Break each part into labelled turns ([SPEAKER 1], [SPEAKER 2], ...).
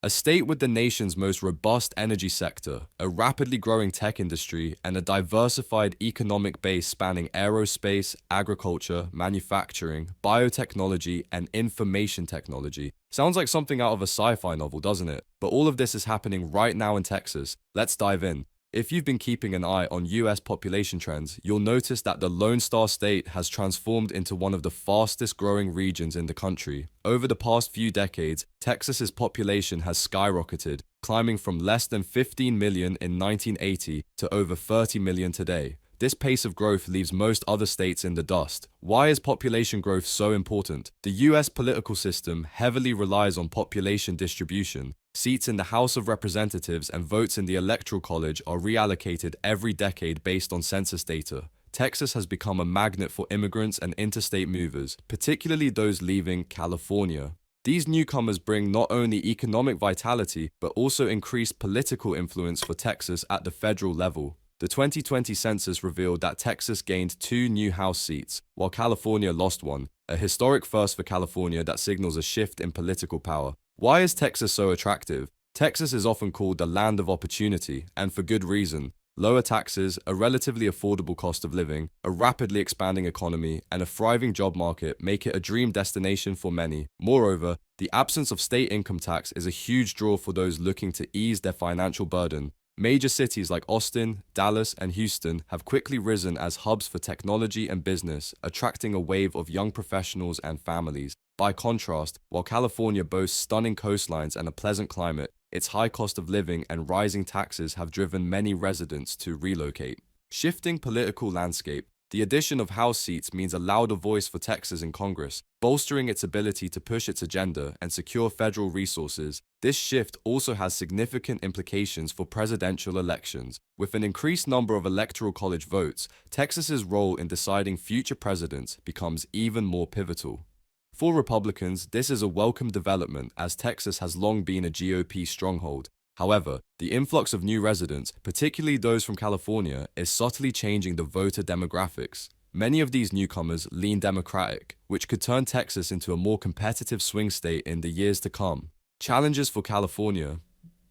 [SPEAKER 1] A state with the nation's most robust energy sector, a rapidly growing tech industry, and a diversified economic base spanning aerospace, agriculture, manufacturing, biotechnology, and information technology. Sounds like something out of a sci-fi novel, doesn't it? But all of this is happening right now in Texas. Let's dive in. If you've been keeping an eye on US population trends, you'll notice that the Lone Star State has transformed into one of the fastest growing regions in the country. Over the past few decades, Texas's population has skyrocketed, climbing from less than 15 million in 1980 to over 30 million today. This pace of growth leaves most other states in the dust. Why is population growth so important? The US political system heavily relies on population distribution. Seats in the House of Representatives and votes in the Electoral College are reallocated every decade based on census data. Texas has become a magnet for immigrants and interstate movers, particularly those leaving California. These newcomers bring not only economic vitality, but also increased political influence for Texas at the federal level. The 2020 census revealed that Texas gained 2 new House seats, while California lost one, a historic first for California that signals a shift in political power. Why is Texas so attractive? Texas is often called the land of opportunity, and for good reason. Lower taxes, a relatively affordable cost of living, a rapidly expanding economy, and a thriving job market make it a dream destination for many. Moreover, the absence of state income tax is a huge draw for those looking to ease their financial burden. Major cities like Austin, Dallas, and Houston have quickly risen as hubs for technology and business, attracting a wave of young professionals and families. By contrast, while California boasts stunning coastlines and a pleasant climate, its high cost of living and rising taxes have driven many residents to relocate. Shifting political landscape. The addition of House seats means a louder voice for Texas in Congress, bolstering its ability to push its agenda and secure federal resources. This shift also has significant implications for presidential elections. With an increased number of electoral college votes, Texas's role in deciding future presidents becomes even more pivotal. For Republicans, this is a welcome development as Texas has long been a GOP stronghold. However, the influx of new residents, particularly those from California, is subtly changing the voter demographics. Many of these newcomers lean Democratic, which could turn Texas into a more competitive swing state in the years to come. Challenges for California.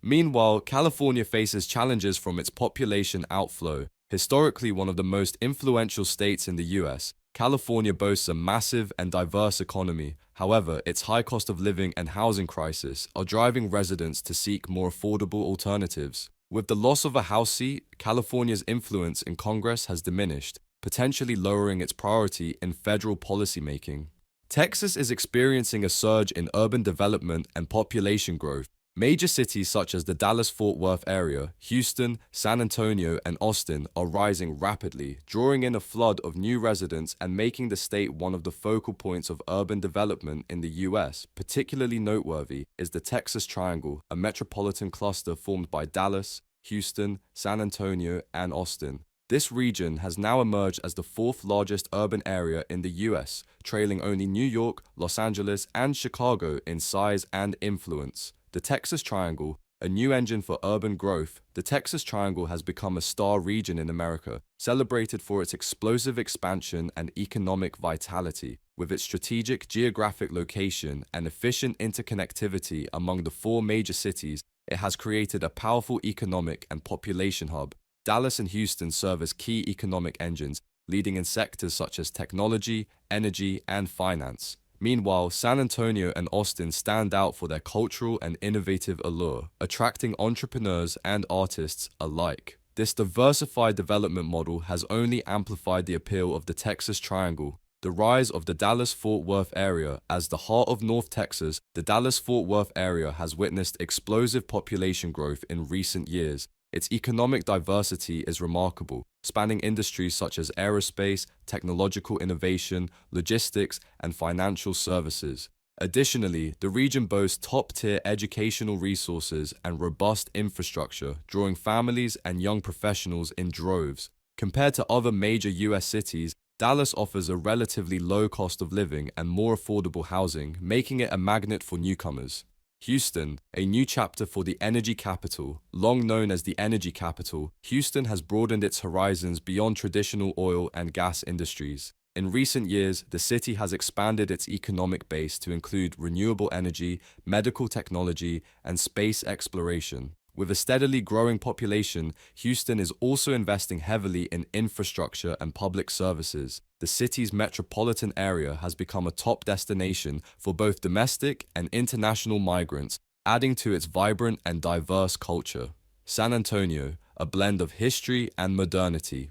[SPEAKER 1] Meanwhile, California faces challenges from its population outflow. Historically one of the most influential states in the US, California boasts a massive and diverse economy. However, its high cost of living and housing crisis are driving residents to seek more affordable alternatives. With the loss of a House seat, California's influence in Congress has diminished, potentially lowering its priority in federal policymaking. Texas is experiencing a surge in urban development and population growth. Major cities such as the Dallas-Fort Worth area, Houston, San Antonio, and Austin are rising rapidly, drawing in a flood of new residents and making the state one of the focal points of urban development in the US. Particularly noteworthy is the Texas Triangle, a metropolitan cluster formed by Dallas, Houston, San Antonio, and Austin. This region has now emerged as the 4th largest urban area in the US, trailing only New York, Los Angeles, and Chicago in size and influence. The Texas Triangle, a new engine for urban growth. The Texas Triangle has become a star region in America, celebrated for its explosive expansion and economic vitality. With its strategic geographic location and efficient interconnectivity among the 4 major cities, it has created a powerful economic and population hub. Dallas and Houston serve as key economic engines, leading in sectors such as technology, energy, and finance. Meanwhile, San Antonio and Austin stand out for their cultural and innovative allure, attracting entrepreneurs and artists alike. This diversified development model has only amplified the appeal of the Texas Triangle. The rise of the Dallas-Fort Worth area. As the heart of North Texas, the Dallas-Fort Worth area has witnessed explosive population growth in recent years. Its economic diversity is remarkable, spanning industries such as aerospace, technological innovation, logistics, and financial services. Additionally, the region boasts top-tier educational resources and robust infrastructure, drawing families and young professionals in droves. Compared to other major US cities, Dallas offers a relatively low cost of living and more affordable housing, making it a magnet for newcomers. Houston, a new chapter for the energy capital. Long known as the energy capital, Houston has broadened its horizons beyond traditional oil and gas industries. In recent years, the city has expanded its economic base to include renewable energy, medical technology, and space exploration. With a steadily growing population, Houston is also investing heavily in infrastructure and public services. The city's metropolitan area has become a top destination for both domestic and international migrants, adding to its vibrant and diverse culture. San Antonio, a blend of history and modernity.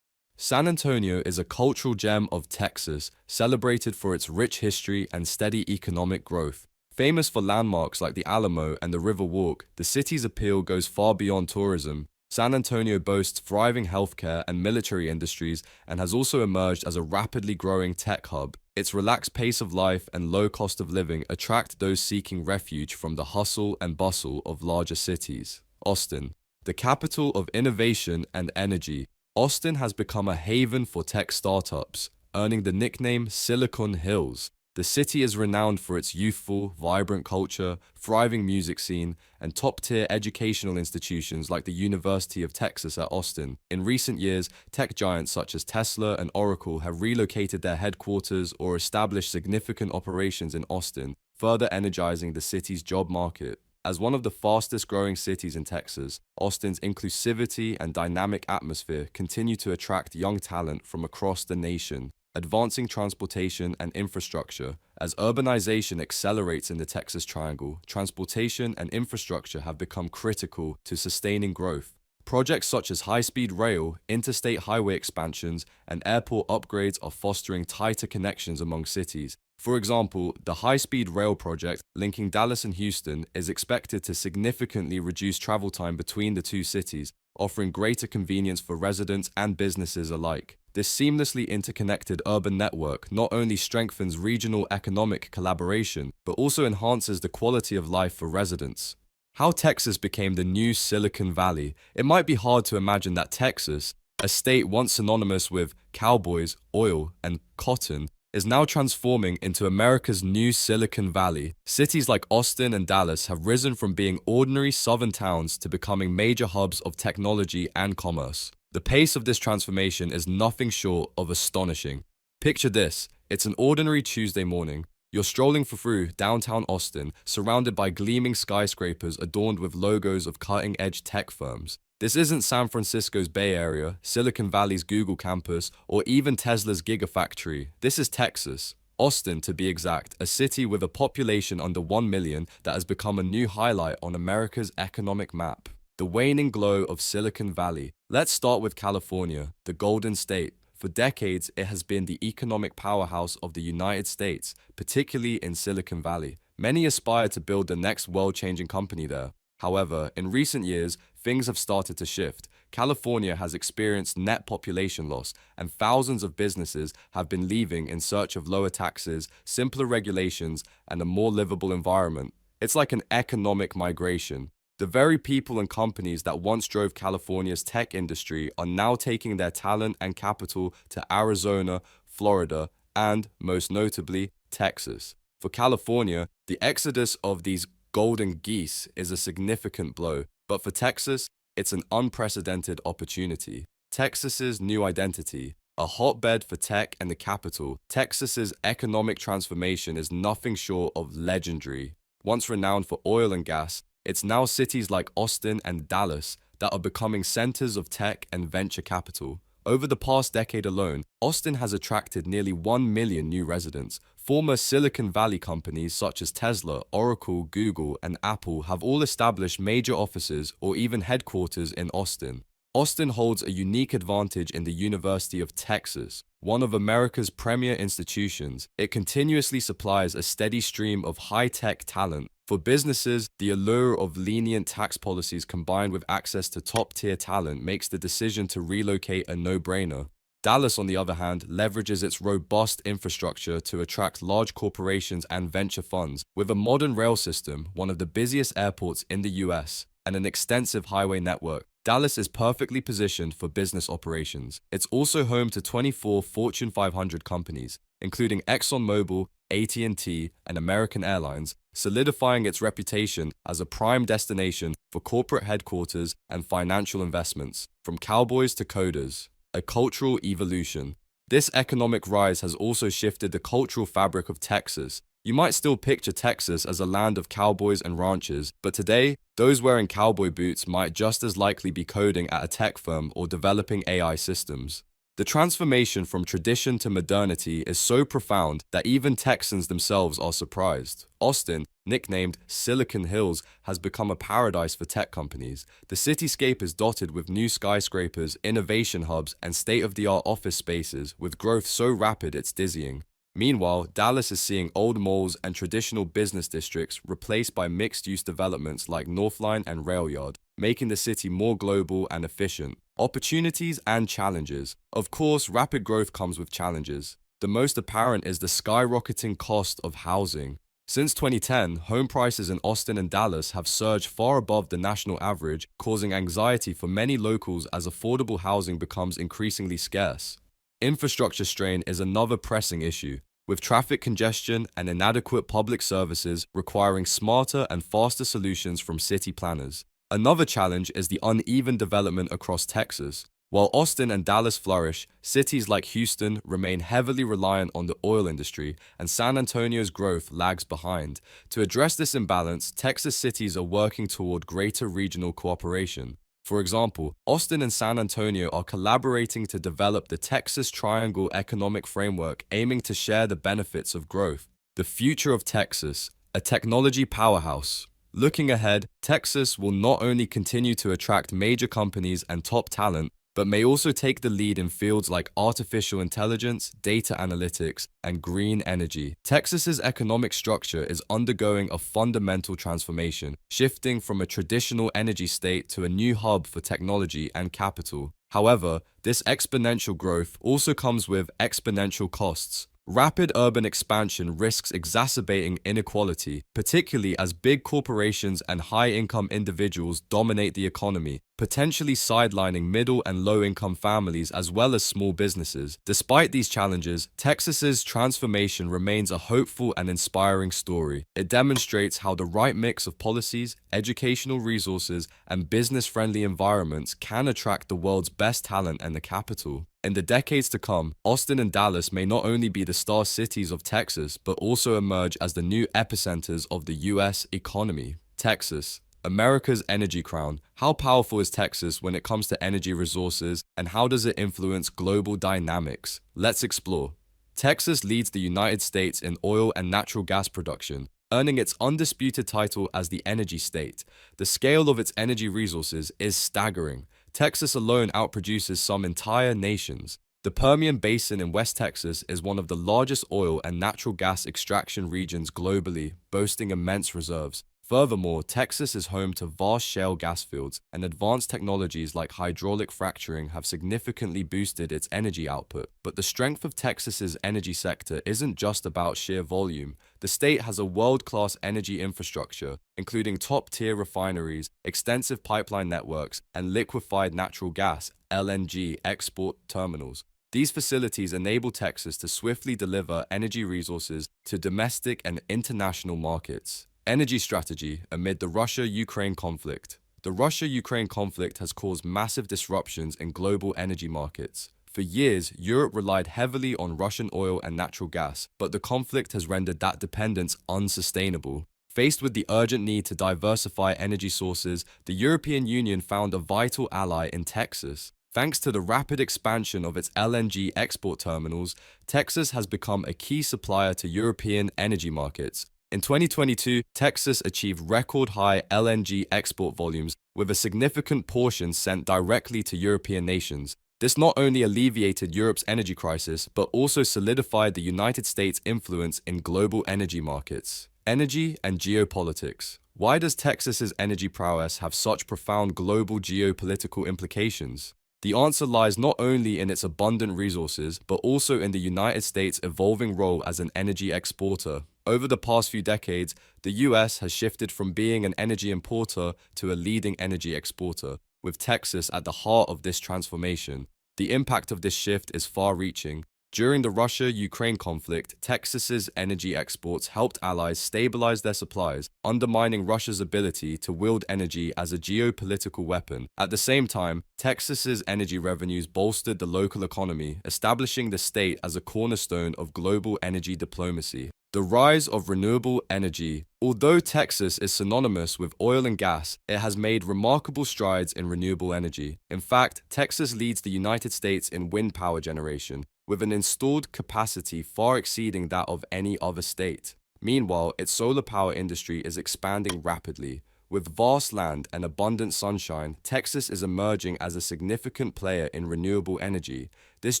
[SPEAKER 1] San Antonio is a cultural gem of Texas, celebrated for its rich history and steady economic growth. Famous for landmarks like the Alamo and the River Walk, the city's appeal goes far beyond tourism. San Antonio boasts thriving healthcare and military industries and has also emerged as a rapidly growing tech hub. Its relaxed pace of life and low cost of living attract those seeking refuge from the hustle and bustle of larger cities. Austin, the capital of innovation and energy. Austin has become a haven for tech startups, earning the nickname Silicon Hills. The city is renowned for its youthful, vibrant culture, thriving music scene, and top-tier educational institutions like the University of Texas at Austin. In recent years, tech giants such as Tesla and Oracle have relocated their headquarters or established significant operations in Austin, further energizing the city's job market. As one of the fastest-growing cities in Texas, Austin's inclusivity and dynamic atmosphere continue to attract young talent from across the nation. Advancing transportation and infrastructure. As urbanization accelerates in the Texas Triangle, transportation and infrastructure have become critical to sustaining growth. Projects such as high-speed rail, interstate highway expansions, and airport upgrades are fostering tighter connections among cities. For example, the high-speed rail project linking Dallas and Houston is expected to significantly reduce travel time between the two cities, offering greater convenience for residents and businesses alike. This seamlessly interconnected urban network not only strengthens regional economic collaboration, but also enhances the quality of life for residents. How Texas became the new Silicon Valley. It might be hard to imagine that Texas, a state once synonymous with cowboys, oil, and cotton, is now transforming into America's new Silicon Valley. Cities like Austin and Dallas have risen from being ordinary southern towns to becoming major hubs of technology and commerce. The pace of this transformation is nothing short of astonishing. Picture this, it's an ordinary Tuesday morning. You're strolling through downtown Austin, surrounded by gleaming skyscrapers adorned with logos of cutting-edge tech firms. This isn't San Francisco's Bay Area, Silicon Valley's Google campus, or even Tesla's Gigafactory. This is Texas. Austin, to be exact, a city with a population under 1 million that has become a new highlight on America's economic map. The waning glow of Silicon Valley. Let's start with California, the Golden State. For decades, it has been the economic powerhouse of the United States, particularly in Silicon Valley. Many aspire to build the next world-changing company there. However, in recent years, things have started to shift. California has experienced net population loss, and thousands of businesses have been leaving in search of lower taxes, simpler regulations, and a more livable environment. It's like an economic migration. The very people and companies that once drove California's tech industry are now taking their talent and capital to Arizona, Florida, and, most notably, Texas. For California, the exodus of these golden geese is a significant blow, but for Texas, it's an unprecedented opportunity. Texas's new identity. A hotbed for tech and the capital, Texas's economic transformation is nothing short of legendary. Once renowned for oil and gas, it's now cities like Austin and Dallas that are becoming centers of tech and venture capital. Over the past decade alone, Austin has attracted nearly 1 million new residents. Former Silicon Valley companies such as Tesla, Oracle, Google, and Apple have all established major offices or even headquarters in Austin. Austin holds a unique advantage in the University of Texas, one of America's premier institutions. It continuously supplies a steady stream of high-tech talent. For businesses, the allure of lenient tax policies combined with access to top-tier talent makes the decision to relocate a no-brainer. Dallas, on the other hand, leverages its robust infrastructure to attract large corporations and venture funds. With a modern rail system, one of the busiest airports in the US, and an extensive highway network, Dallas is perfectly positioned for business operations. It's also home to 24 Fortune 500 companies, including ExxonMobil, AT&T, and American Airlines, solidifying its reputation as a prime destination for corporate headquarters and financial investments. From cowboys to coders, a cultural evolution. This economic rise has also shifted the cultural fabric of Texas. You might still picture Texas as a land of cowboys and ranchers, but today, those wearing cowboy boots might just as likely be coding at a tech firm or developing AI systems. The transformation from tradition to modernity is so profound that even Texans themselves are surprised. Austin, nicknamed Silicon Hills, has become a paradise for tech companies. The cityscape is dotted with new skyscrapers, innovation hubs, and state-of-the-art office spaces, with growth so rapid it's dizzying. Meanwhile, Dallas is seeing old malls and traditional business districts replaced by mixed-use developments like Northline and Railyard, making the city more global and efficient. Opportunities and challenges. Of course, rapid growth comes with challenges. The most apparent is the skyrocketing cost of housing. Since 2010, home prices in Austin and Dallas have surged far above the national average, causing anxiety for many locals as affordable housing becomes increasingly scarce. Infrastructure strain is another pressing issue, with traffic congestion and inadequate public services requiring smarter and faster solutions from city planners. Another challenge is the uneven development across Texas. While Austin and Dallas flourish, cities like Houston remain heavily reliant on the oil industry, and San Antonio's growth lags behind. To address this imbalance, Texas cities are working toward greater regional cooperation. For example, Austin and San Antonio are collaborating to develop the Texas Triangle Economic Framework, aiming to share the benefits of growth. The future of Texas, a technology powerhouse. Looking ahead, Texas will not only continue to attract major companies and top talent, but may also take the lead in fields like artificial intelligence, data analytics, and green energy. Texas's economic structure is undergoing a fundamental transformation, shifting from a traditional energy state to a new hub for technology and capital. However, this exponential growth also comes with exponential costs. Rapid urban expansion risks exacerbating inequality, particularly as big corporations and high-income individuals dominate the economy, potentially sidelining middle and low-income families as well as small businesses. Despite these challenges, Texas's transformation remains a hopeful and inspiring story. It demonstrates how the right mix of policies, educational resources, and business-friendly environments can attract the world's best talent and the capital. In the decades to come, Austin and Dallas may not only be the star cities of Texas, but also emerge as the new epicenters of the U.S. economy. Texas, America's energy crown. How powerful is Texas when it comes to energy resources, and how does it influence global dynamics? Let's explore. Texas leads the United States in oil and natural gas production, earning its undisputed title as the energy state. The scale of its energy resources is staggering. Texas alone outproduces some entire nations. The Permian Basin in West Texas is one of the largest oil and natural gas extraction regions globally, boasting immense reserves. Furthermore, Texas is home to vast shale gas fields, and advanced technologies like hydraulic fracturing have significantly boosted its energy output. But the strength of Texas's energy sector isn't just about sheer volume. The state has a world-class energy infrastructure, including top-tier refineries, extensive pipeline networks, and liquefied natural gas (LNG) export terminals. These facilities enable Texas to swiftly deliver energy resources to domestic and international markets. Energy strategy amid the Russia-Ukraine conflict. The Russia-Ukraine conflict has caused massive disruptions in global energy markets. For years, Europe relied heavily on Russian oil and natural gas, but the conflict has rendered that dependence unsustainable. Faced with the urgent need to diversify energy sources, the European Union found a vital ally in Texas. Thanks to the rapid expansion of its LNG export terminals, Texas has become a key supplier to European energy markets. In 2022, Texas achieved record-high LNG export volumes, with a significant portion sent directly to European nations. This not only alleviated Europe's energy crisis, but also solidified the United States' influence in global energy markets. Energy and geopolitics. Why does Texas's energy prowess have such profound global geopolitical implications? The answer lies not only in its abundant resources, but also in the United States' evolving role as an energy exporter. Over the past few decades, the US has shifted from being an energy importer to a leading energy exporter, with Texas at the heart of this transformation. The impact of this shift is far-reaching. During the Russia-Ukraine conflict, Texas's energy exports helped allies stabilize their supplies, undermining Russia's ability to wield energy as a geopolitical weapon. At the same time, Texas's energy revenues bolstered the local economy, establishing the state as a cornerstone of global energy diplomacy. The rise of renewable energy. Although Texas is synonymous with oil and gas, it has made remarkable strides in renewable energy. In fact, Texas leads the United States in wind power generation, with an installed capacity far exceeding that of any other state. Meanwhile, its solar power industry is expanding rapidly. With vast land and abundant sunshine, Texas is emerging as a significant player in renewable energy. This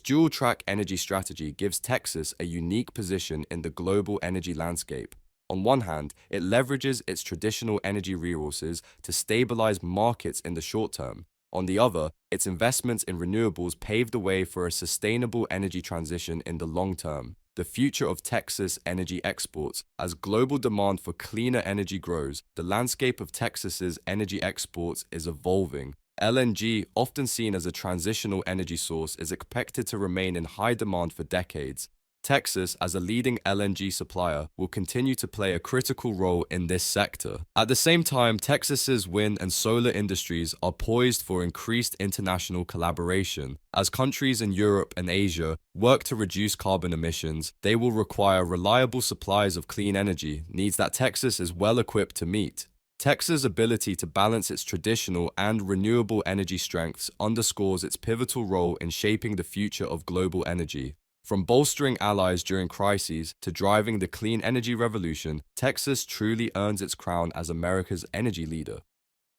[SPEAKER 1] dual-track energy strategy gives Texas a unique position in the global energy landscape. On one hand, it leverages its traditional energy resources to stabilize markets in the short term. On the other, its investments in renewables pave the way for a sustainable energy transition in the long term. The future of Texas energy exports. As global demand for cleaner energy grows, the landscape of Texas's energy exports is evolving. LNG, often seen as a transitional energy source, is expected to remain in high demand for decades. Texas, as a leading LNG supplier, will continue to play a critical role in this sector. At the same time, Texas's wind and solar industries are poised for increased international collaboration. As countries in Europe and Asia work to reduce carbon emissions, they will require reliable supplies of clean energy, needs that Texas is well equipped to meet. Texas' ability to balance its traditional and renewable energy strengths underscores its pivotal role in shaping the future of global energy. From bolstering allies during crises to driving the clean energy revolution, Texas truly earns its crown as America's energy leader.